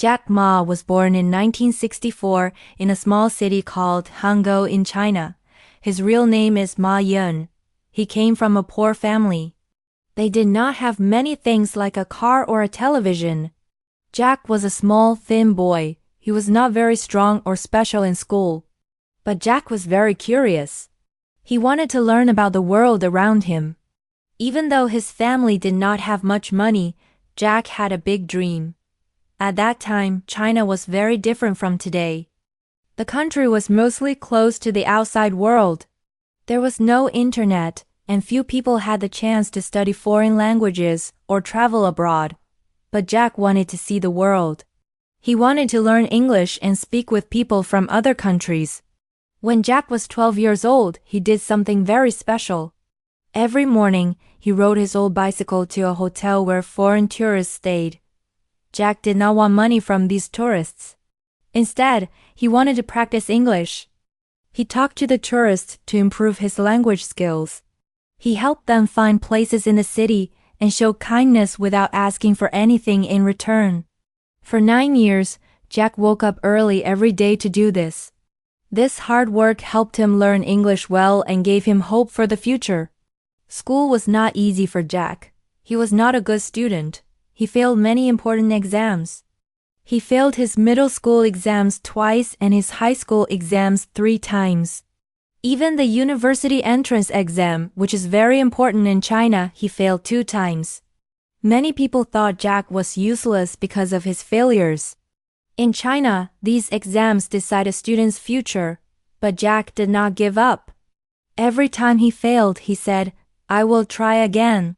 Jack Ma was born in 1964 in a small city called Hangzhou in China. His real name is Ma Yun. He came from a poor family. They did not have many things like a car or a television. Jack was a small, thin boy. He was not very strong or special in school. But Jack was very curious. He wanted to learn about the world around him. Even though his family did not have much money, Jack had a big dream. At that time, China was very different from today. The country was mostly closed to the outside world. There was no internet, and few people had the chance to study foreign languages or travel abroad. But Jack wanted to see the world. He wanted to learn English and speak with people from other countries. When Jack was 12 years old, he did something very special. Every morning, he rode his old bicycle to a hotel where foreign tourists stayed. Jack did not want money from these tourists. Instead, he wanted to practice English. He talked to the tourists to improve his language skills. He helped them find places in the city and showed kindness without asking for anything in return. For 9 years, Jack woke up early every day to do this. This hard work helped him learn English well and gave him hope for the future. School was not easy for Jack. He was not a good student. He failed many important exams. He failed his middle school exams twice and his high school exams 3 times. Even the university entrance exam, which is very important in China, he failed 2 times. Many people thought Jack was useless because of his failures. In China, these exams decide a student's future, but Jack did not give up. Every time he failed, he said, "I will try again."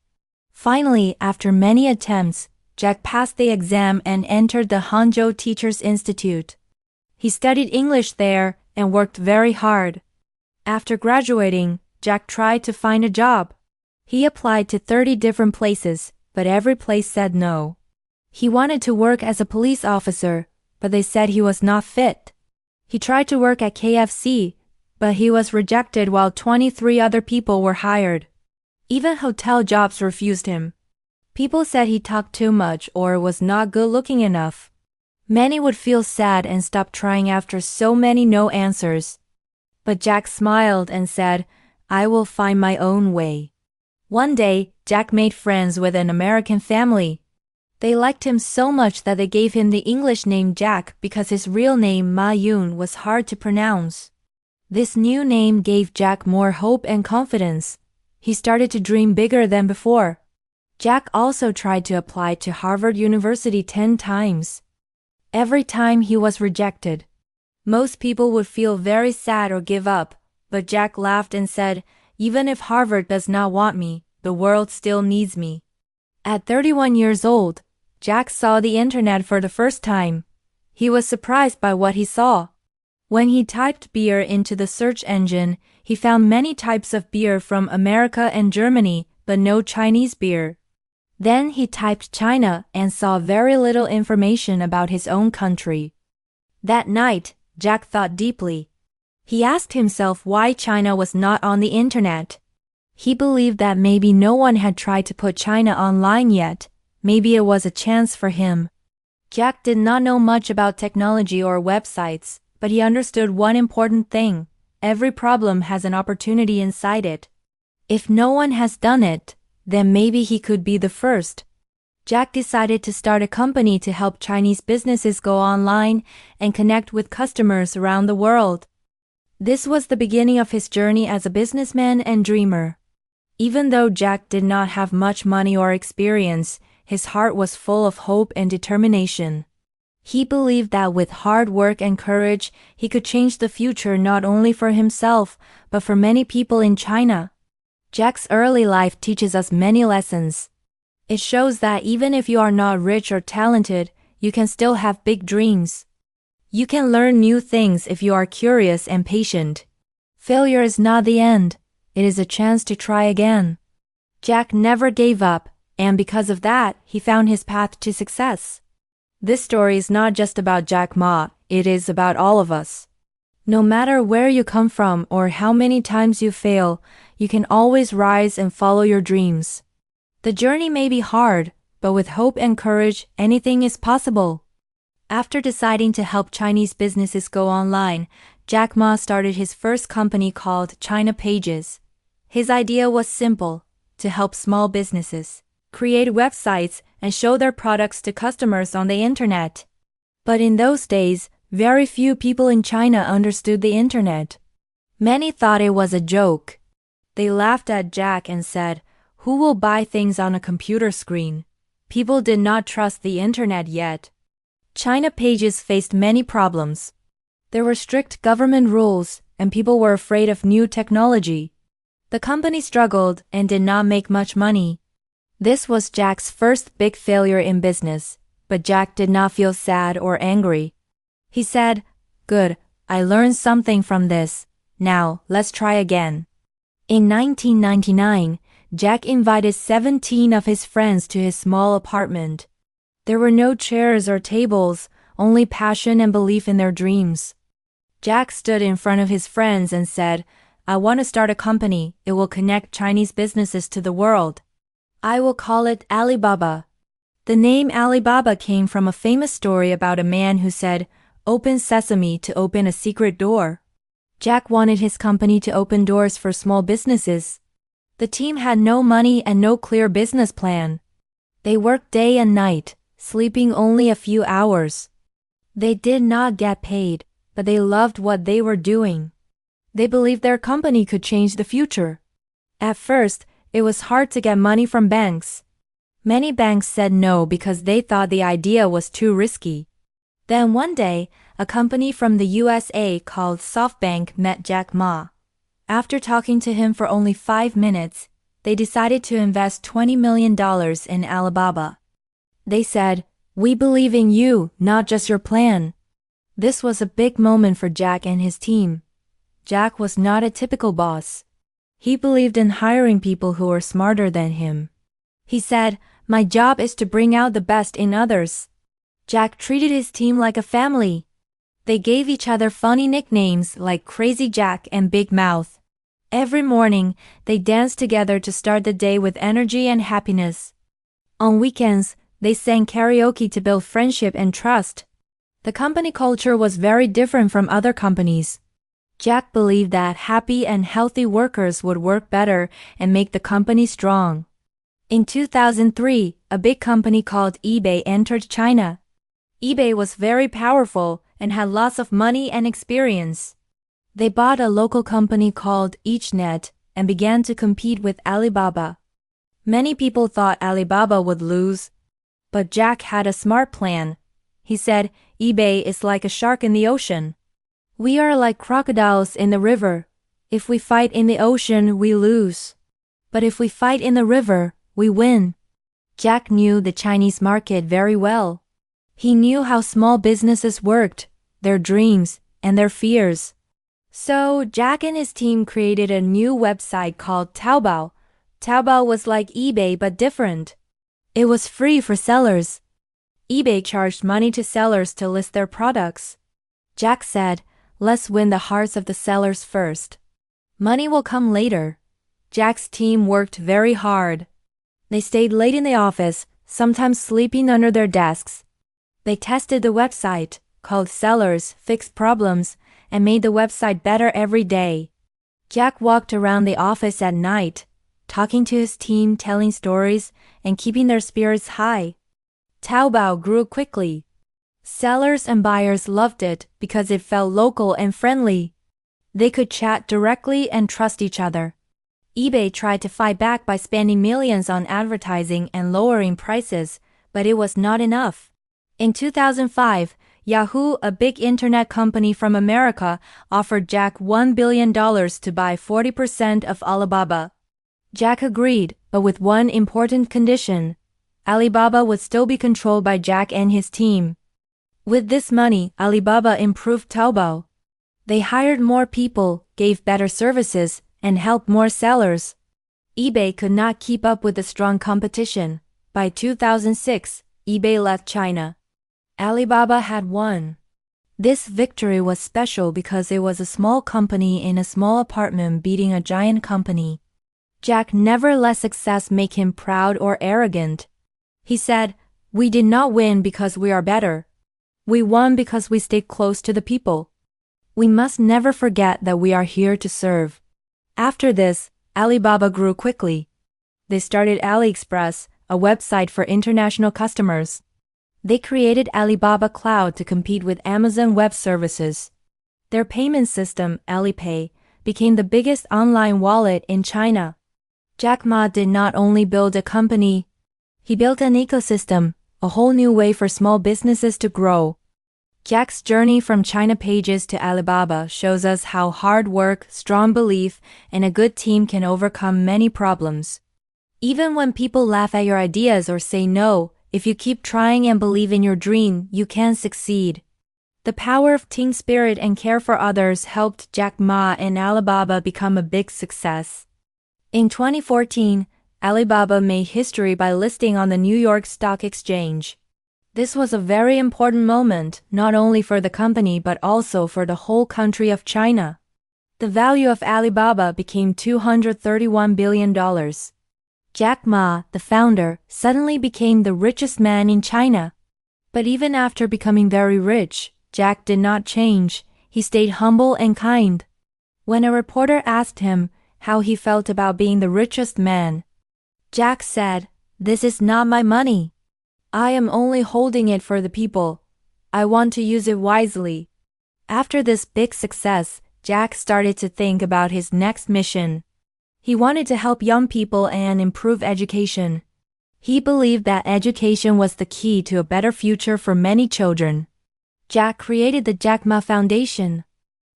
Finally, after many attempts, Jack passed the exam and entered the Hangzhou Teachers Institute. He studied English there and worked very hard. After graduating, Jack tried to find a job. He applied to 30 different places, but every place said no. He wanted to work as a police officer, but they said he was not fit. He tried to work at KFC, but he was rejected while 23 other people were hired. Even hotel jobs refused him. People said he talked too much or was not good looking enough. Many would feel sad and stop trying after so many no answers. But Jack smiled and said, "I will find my own way." One day, Jack made friends with an American family. They liked him so much that they gave him the English name Jack because his real name Ma Yun was hard to pronounce. This new name gave Jack more hope and confidence. He started to dream bigger than before. Jack also tried to apply to Harvard University 10 times. Every time he was rejected. Most people would feel very sad or give up, but Jack laughed and said, "Even if Harvard does not want me, the world still needs me." At 31 years old, Jack saw the internet for the first time. He was surprised by what he saw. When he typed beer into the search engine, he found many types of beer from America and Germany, but no Chinese beer. Then he typed China and saw very little information about his own country. That night, Jack thought deeply. He asked himself why China was not on the internet. He believed that maybe no one had tried to put China online yet. Maybe it was a chance for him. Jack did not know much about technology or websites, but he understood one important thing. Every problem has an opportunity inside it. If no one has done it, then maybe he could be the first. Jack decided to start a company to help Chinese businesses go online and connect with customers around the world. This was the beginning of his journey as a businessman and dreamer. Even though Jack did not have much money or experience, his heart was full of hope and determination. He believed that with hard work and courage, he could change the future not only for himself, but for many people in China. Jack's early life teaches us many lessons. It shows that even if you are not rich or talented, you can still have big dreams. You can learn new things if you are curious and patient. Failure is not the end. It is a chance to try again. Jack never gave up, and because of that, he found his path to success. This story is not just about Jack Ma, it is about all of us. No matter where you come from or how many times you fail, you can always rise and follow your dreams. The journey may be hard, but with hope and courage, anything is possible. After deciding to help Chinese businesses go online, Jack Ma started his first company called China Pages. His idea was simple: to help small businesses create websites and show their products to customers on the internet. But in those days, very few people in China understood the internet. Many thought it was a joke. They laughed at Jack and said, "Who will buy things on a computer screen?" People did not trust the internet yet. China Pages faced many problems. There were strict government rules, and people were afraid of new technology. The company struggled and did not make much money. This was Jack's first big failure in business, but Jack did not feel sad or angry. He said, "Good, I learned something from this. Now, let's try again." In 1999, Jack invited 17 of his friends to his small apartment. There were no chairs or tables, only passion and belief in their dreams. Jack stood in front of his friends and said, "I want to start a company. It will connect Chinese businesses to the world. I will call it Alibaba." The name Alibaba came from a famous story about a man who said, "Open sesame" to open a secret door. Jack wanted his company to open doors for small businesses. The team had no money and no clear business plan. They worked day and night, sleeping only a few hours. They did not get paid, but they loved what they were doing. They believed their company could change the future. At first, it was hard to get money from banks. Many banks said no because they thought the idea was too risky. Then one day, a company from the USA called SoftBank met Jack Ma. After talking to him for only 5 minutes, they decided to invest $20 million in Alibaba. They said, "We believe in you, not just your plan." This was a big moment for Jack and his team. Jack was not a typical boss. He believed in hiring people who were smarter than him. He said, "My job is to bring out the best in others." Jack treated his team like a family. They gave each other funny nicknames like Crazy Jack and Big Mouth. Every morning, they danced together to start the day with energy and happiness. On weekends, they sang karaoke to build friendship and trust. The company culture was very different from other companies. Jack believed that happy and healthy workers would work better and make the company strong. In 2003, a big company called eBay entered China. eBay was very powerful and had lots of money and experience. They bought a local company called EachNet and began to compete with Alibaba. Many people thought Alibaba would lose, but Jack had a smart plan. He said, "eBay is like a shark in the ocean. We are like crocodiles in the river. If we fight in the ocean, we lose. But if we fight in the river, we win." Jack knew the Chinese market very well. He knew how small businesses worked, their dreams, and their fears. So Jack and his team created a new website called Taobao. Taobao was like eBay but different. It was free for sellers. eBay charged money to sellers to list their products. Jack said, "Let's win the hearts of the sellers first. Money will come later." Jack's team worked very hard. They stayed late in the office, sometimes sleeping under their desks. They tested the website, called sellers, fixed problems, and made the website better every day. Jack walked around the office at night, talking to his team, telling stories, and keeping their spirits high. Taobao grew quickly. Sellers and buyers loved it because it felt local and friendly. They could chat directly and trust each other. eBay tried to fight back by spending millions on advertising and lowering prices, but it was not enough. In 2005, Yahoo, a big internet company from America, offered Jack $1 billion to buy 40% of Alibaba. Jack agreed, but with one important condition: Alibaba would still be controlled by Jack and his team. With this money, Alibaba improved Taobao. They hired more people, gave better services, and helped more sellers. eBay could not keep up with the strong competition. By 2006, eBay left China. Alibaba had won. This victory was special because it was a small company in a small apartment beating a giant company. Jack never let success make him proud or arrogant. He said, "We did not win because we are better. We won because we stayed close to the people. We must never forget that we are here to serve. After this, Alibaba grew quickly. They started AliExpress, a website for international customers. They created Alibaba Cloud to compete with Amazon Web Services. Their payment system, Alipay, became the biggest online wallet in China. Jack Ma did not only build a company, he built an ecosystem, a whole new way for small businesses to grow. Jack's journey from China Pages to Alibaba shows us how hard work, strong belief, and a good team can overcome many problems. Even when people laugh at your ideas or say no, if you keep trying and believe in your dream, you can succeed. The power of team spirit and care for others helped Jack Ma and Alibaba become a big success. In 2014, Alibaba made history by listing on the New York Stock Exchange. This was a very important moment, not only for the company but also for the whole country of China. The value of Alibaba became $231 billion. Jack Ma, the founder, suddenly became the richest man in China. But even after becoming very rich, Jack did not change. He stayed humble and kind. When a reporter asked him how he felt about being the richest man, Jack said, "This is not my money. I am only holding it for the people. I want to use it wisely." After this big success, Jack started to think about his next mission. He wanted to help young people and improve education. He believed that education was the key to a better future for many children. Jack created the Jack Ma Foundation.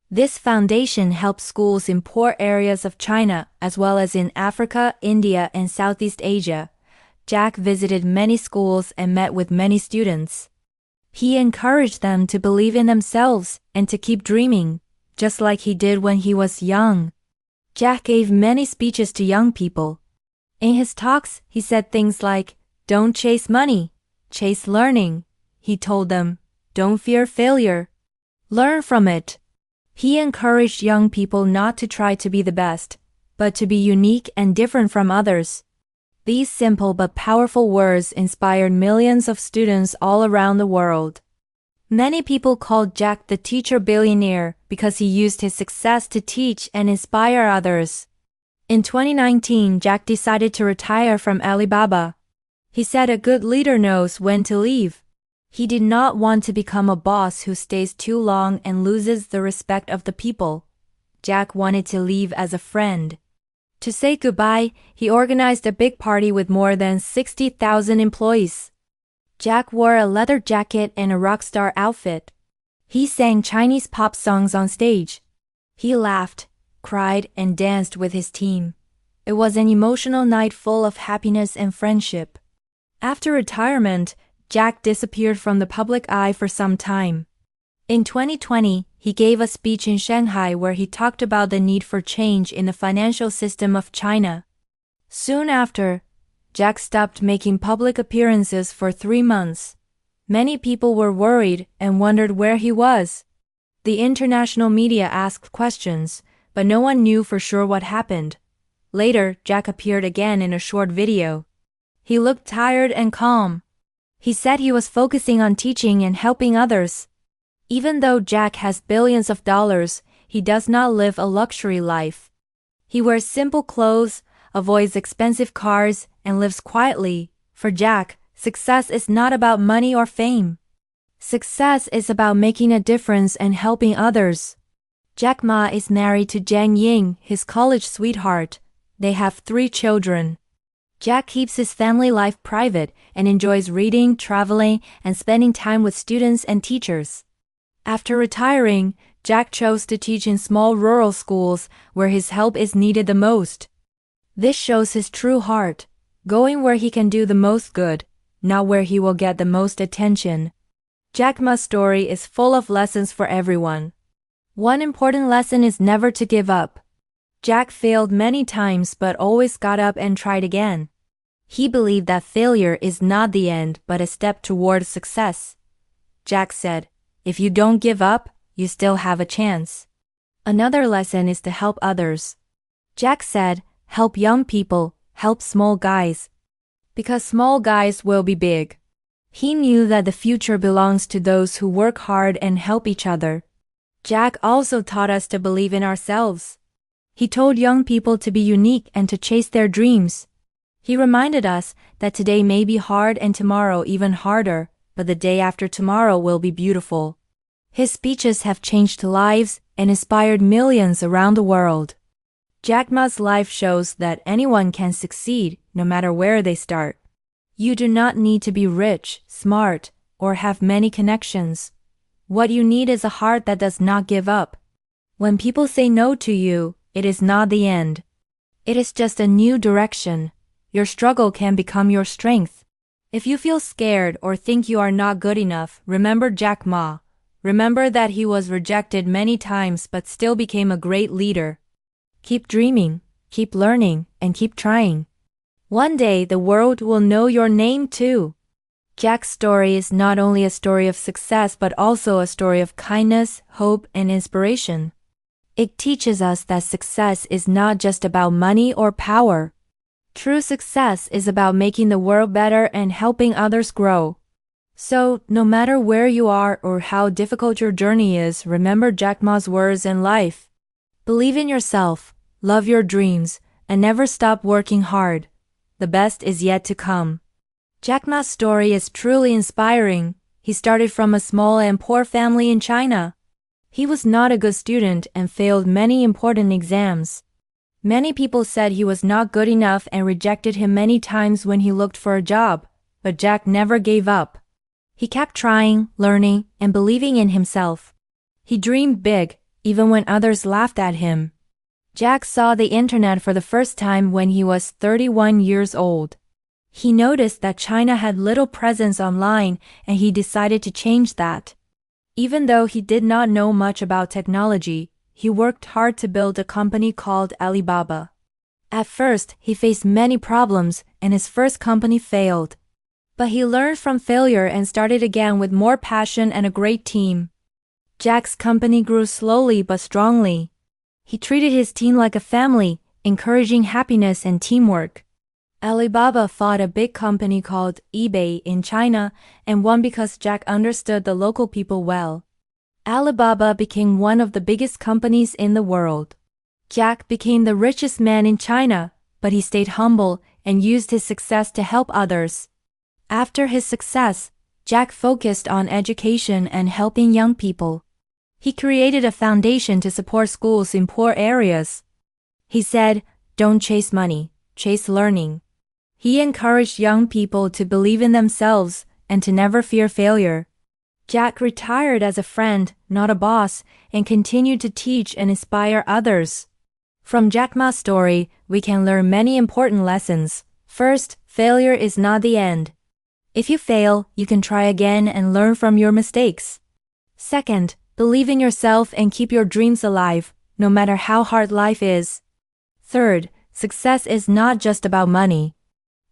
This foundation helps schools in poor areas of China as well as in Africa, India, and Southeast Asia. Jack visited many schools and met with many students. He encouraged them to believe in themselves and to keep dreaming, just like he did when he was young. Jack gave many speeches to young people. In his talks, he said things like, "Don't chase money, chase learning." He told them, "Don't fear failure. Learn from it." He encouraged young people not to try to be the best, but to be unique and different from others. These simple but powerful words inspired millions of students all around the world. Many people called Jack the teacher billionaire because he used his success to teach and inspire others. In 2019, Jack decided to retire from Alibaba. He said a good leader knows when to leave. He did not want to become a boss who stays too long and loses the respect of the people. Jack wanted to leave as a friend. To say goodbye, he organized a big party with more than 60,000 employees. Jack wore a leather jacket and a rock star outfit. He sang Chinese pop songs on stage. He laughed, cried, and danced with his team. It was an emotional night full of happiness and friendship. After retirement, Jack disappeared from the public eye for some time. In 2020, he gave a speech in Shanghai where he talked about the need for change in the financial system of China. Soon after, Jack stopped making public appearances for 3 months. Many people were worried and wondered where he was. The international media asked questions, but no one knew for sure what happened. Later, Jack appeared again in a short video. He looked tired and calm. He said he was focusing on teaching and helping others. Even though Jack has billions of dollars, he does not live a luxury life. He wears simple clothes, avoids expensive cars, and lives quietly. For Jack, success is not about money or fame. Success is about making a difference and helping others. Jack Ma is married to Jiang Ying, his college sweetheart. They have 3 children. Jack keeps his family life private and enjoys reading, traveling, and spending time with students and teachers. After retiring, Jack chose to teach in small rural schools where his help is needed the most. This shows his true heart, going where he can do the most good, not where he will get the most attention. Jack Ma's story is full of lessons for everyone. One important lesson is never to give up. Jack failed many times but always got up and tried again. He believed that failure is not the end but a step toward success. Jack said, "If you don't give up, you still have a chance." Another lesson is to help others. Jack said, "Help young people, help small guys. Because small guys will be big." He knew that the future belongs to those who work hard and help each other. Jack also taught us to believe in ourselves. He told young people to be unique and to chase their dreams. He reminded us that today may be hard and tomorrow even harder, but the day after tomorrow will be beautiful. His speeches have changed lives and inspired millions around the world. Jack Ma's life shows that anyone can succeed, no matter where they start. You do not need to be rich, smart, or have many connections. What you need is a heart that does not give up. When people say no to you, it is not the end. It is just a new direction. Your struggle can become your strength. If you feel scared or think you are not good enough, remember Jack Ma. Remember that he was rejected many times but still became a great leader. Keep dreaming, keep learning, and keep trying. One day the world will know your name too. Jack's story is not only a story of success but also a story of kindness, hope, and inspiration. It teaches us that success is not just about money or power. True success is about making the world better and helping others grow. So, no matter where you are or how difficult your journey is, remember Jack Ma's words in life. Believe in yourself, love your dreams, and never stop working hard. The best is yet to come. Jack Ma's story is truly inspiring. He started from a small and poor family in China. He was not a good student and failed many important exams. Many people said he was not good enough and rejected him many times when he looked for a job, but Jack never gave up. He kept trying, learning, and believing in himself. He dreamed big, even when others laughed at him. Jack saw the internet for the first time when he was 31 years old. He noticed that China had little presence online and he decided to change that. Even though he did not know much about technology, he worked hard to build a company called Alibaba. At first, he faced many problems and his first company failed. But he learned from failure and started again with more passion and a great team. Jack's company grew slowly but strongly. He treated his team like a family, encouraging happiness and teamwork. Alibaba fought a big company called eBay in China and won because Jack understood the local people well. Alibaba became one of the biggest companies in the world. Jack became the richest man in China, but he stayed humble and used his success to help others. After his success, Jack focused on education and helping young people. He created a foundation to support schools in poor areas. He said, "Don't chase money, chase learning." He encouraged young people to believe in themselves and to never fear failure. Jack retired as a friend, not a boss, and continued to teach and inspire others. From Jack Ma's story, we can learn many important lessons. First, failure is not the end. If you fail, you can try again and learn from your mistakes. Second, believe in yourself and keep your dreams alive, no matter how hard life is. Third, success is not just about money.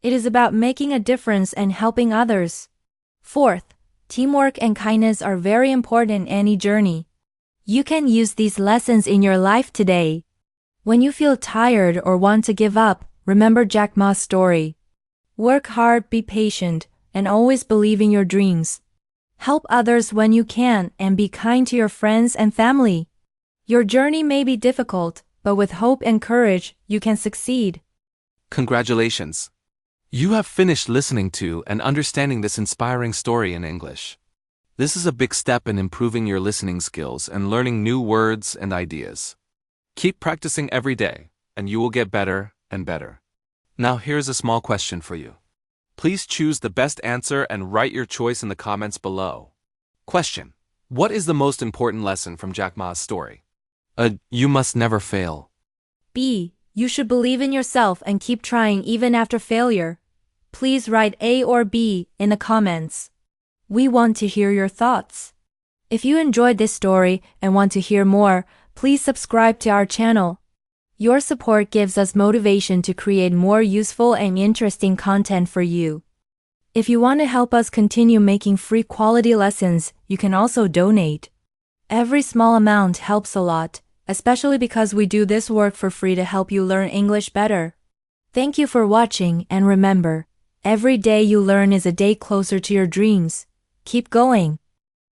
It is about making a difference and helping others. Fourth, teamwork and kindness are very important in any journey. You can use these lessons in your life today. When you feel tired or want to give up, remember Jack Ma's story. Work hard, be patient, and always believe in your dreams. Help others when you can and be kind to your friends and family. Your journey may be difficult, but with hope and courage, you can succeed. Congratulations! You have finished listening to and understanding this inspiring story in English. This is a big step in improving your listening skills and learning new words and ideas. Keep practicing every day, and you will get better and better. Now here's a small question for you. Please choose the best answer and write your choice in the comments below. Question: what is the most important lesson from Jack Ma's story? You must never fail. B. You should believe in yourself and keep trying even after failure. Please write A or B in the comments. We want to hear your thoughts. If you enjoyed this story and want to hear more, please subscribe to our channel. Your support gives us motivation to create more useful and interesting content for you. If you want to help us continue making free quality lessons, you can also donate. Every small amount helps a lot, especially because we do this work for free to help you learn English better. Thank you for watching, and remember, Every day you learn is a day closer to your dreams. Keep going.